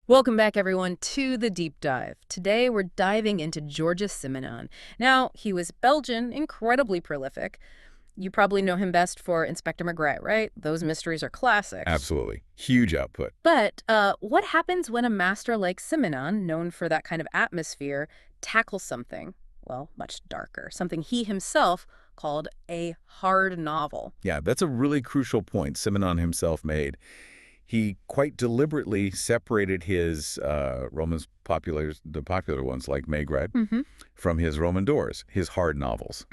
Welcome back, everyone, to the deep dive. Today, we're diving into Georges Simenon. Now, he was Belgian, incredibly prolific. You probably know him best for Inspector Maigret, right? Those mysteries are classics. Absolutely. Huge output. But what happens when a master like Simenon, known for that kind of atmosphere, tackles something, well, much darker, something he himself called a hard novel? Yeah, that's a really crucial point Simenon himself made. He quite deliberately separated his the popular ones like Maigret, Mm-hmm. from his Roman doors, his hard novels.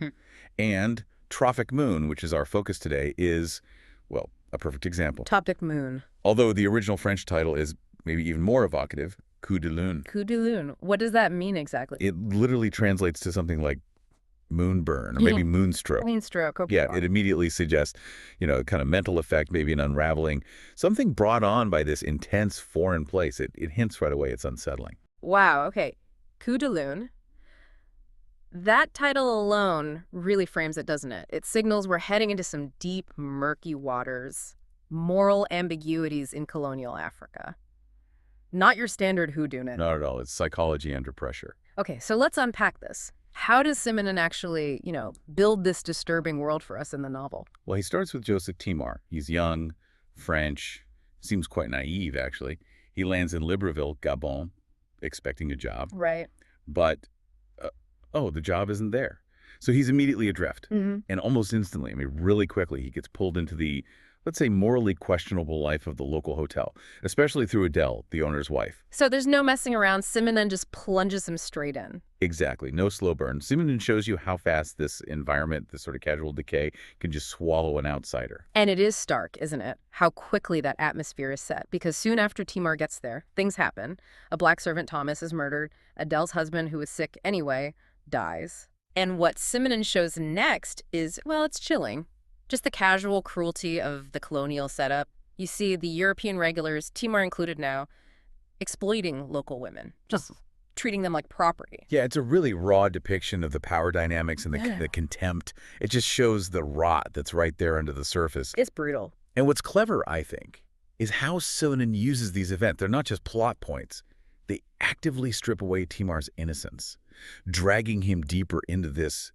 And Trophic Moon, which is our focus today, is, well, a perfect example. Topic Moon. Although the original French title is maybe even more evocative, Coup de Lune. Coup de Lune. What does that mean exactly? It literally translates to something like moonburn or maybe moonstroke. Clean stroke. Okay. Yeah, it immediately suggests, kind of mental effect, maybe an unraveling, something brought on by this intense foreign place. It hints right away it's unsettling. Wow, okay. Coup de Lune. That title alone really frames it, doesn't it? It signals we're heading into some deep, murky waters, moral ambiguities in colonial Africa. Not your standard whodunit. Not at all. It's psychology under pressure. Okay, so let's unpack this. How does Simenon actually, build this disturbing world for us in the novel? Well, he starts with Joseph Timar. He's young, French, seems quite naive, actually. He lands in Libreville, Gabon, expecting a job. Right. But, the job isn't there. So he's immediately adrift. Mm-hmm. And almost instantly, really quickly, he gets pulled into the, let's say, morally questionable life of the local hotel, especially through Adele, the owner's wife. So there's no messing around. Simenon just plunges him straight in. Exactly. No slow burn. Simenon shows you how fast this environment, this sort of casual decay, can just swallow an outsider. And it is stark, isn't it? How quickly that atmosphere is set. Because soon after Timar gets there, things happen. A black servant, Thomas, is murdered. Adele's husband, who is sick anyway, dies. And what Simenon shows next is, well, it's chilling. Just the casual cruelty of the colonial setup. You see the European regulars, Timar included now, exploiting local women. Just treating them like property. Yeah, it's a really raw depiction of the power dynamics and the contempt. It just shows the rot that's right there under the surface. It's brutal. And what's clever, I think, is how Simenon uses these events. They're not just plot points. They actively strip away Timar's innocence, dragging him deeper into this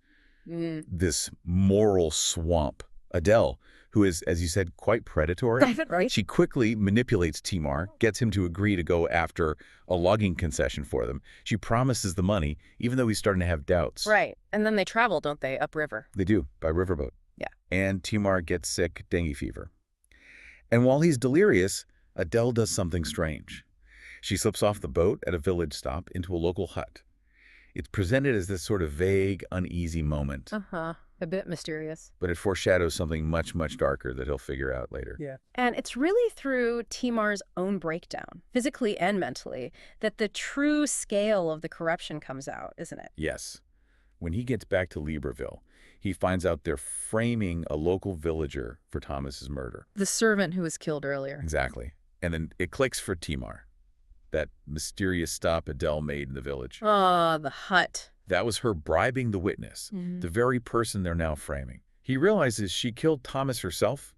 moral swamp. Adele, who is, as you said, quite predatory. Right. She quickly manipulates Timar, gets him to agree to go after a logging concession for them. She promises the money, even though he's starting to have doubts. Right. And then they travel, don't they, upriver? They do, by riverboat. Yeah. And Timar gets sick, dengue fever. And while he's delirious, Adele does something strange. She slips off the boat at a village stop into a local hut. It's presented as this sort of vague, uneasy moment. Uh-huh. A bit mysterious. But it foreshadows something much, much darker that he'll figure out later. Yeah. And it's really through Timar's own breakdown, physically and mentally, that the true scale of the corruption comes out, isn't it? Yes. When he gets back to Libreville, he finds out they're framing a local villager for Thomas's murder. The servant who was killed earlier. Exactly. And then it clicks for Timar, that mysterious stop Adele made in the village. Ah, the hut. That was her bribing the witness, the very person they're now framing. He realizes she killed Thomas herself,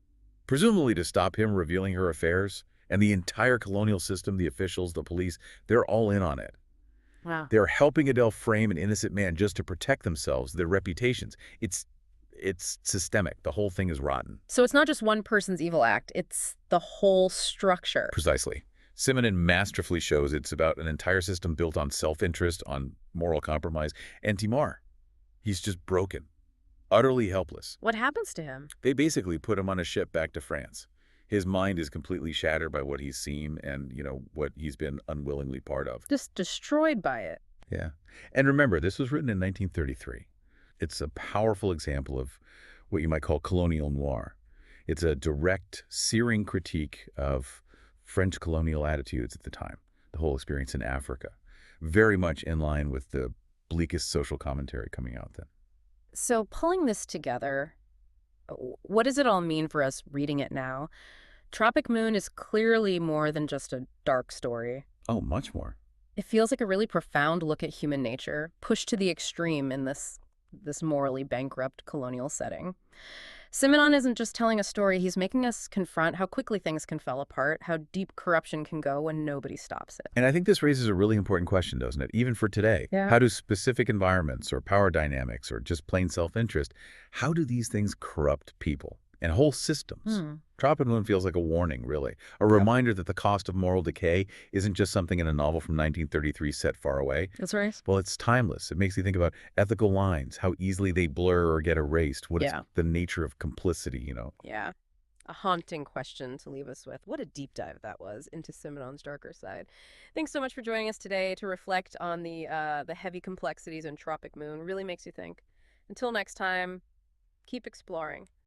presumably to stop him revealing her affairs, and the entire colonial system, the officials, the police, they're all in on it. Wow. They're helping Adele frame an innocent man just to protect themselves, their reputations. It's systemic. The whole thing is rotten. So it's not just one person's evil act, it's the whole structure. Precisely. Simenon masterfully shows it's about an entire system built on self-interest, on moral compromise. And Timar, he's just broken, utterly helpless. What happens to him? They basically put him on a ship back to France. His mind is completely shattered by what he's seen and, what he's been unwillingly part of. Just destroyed by it. Yeah. And remember, this was written in 1933. It's a powerful example of what you might call colonial noir. It's a direct, searing critique of French colonial attitudes at the time, the whole experience in Africa, very much in line with the bleakest social commentary coming out then. So pulling this together, what does it all mean for us reading it now? Tropic Moon is clearly more than just a dark story. Oh, much more. It feels like a really profound look at human nature, pushed to the extreme in this morally bankrupt colonial setting. Simenon isn't just telling a story, he's making us confront how quickly things can fall apart, how deep corruption can go when nobody stops it. And I think this raises a really important question, doesn't it? Even for today. Yeah. How do specific environments or power dynamics or just plain self-interest, how do these things corrupt people and whole systems? Hmm. Coup de Lune feels like a warning, really. A Yep. reminder that the cost of moral decay isn't just something in a novel from 1933 set far away. That's right. Well, it's timeless. It makes you think about ethical lines, how easily they blur or get erased, what is Yeah. the nature of complicity. Yeah. A haunting question to leave us with. What a deep dive that was into Simenon's darker side. Thanks so much for joining us today to reflect on the heavy complexities in Tropic Moon. Really makes you think. Until next time, keep exploring.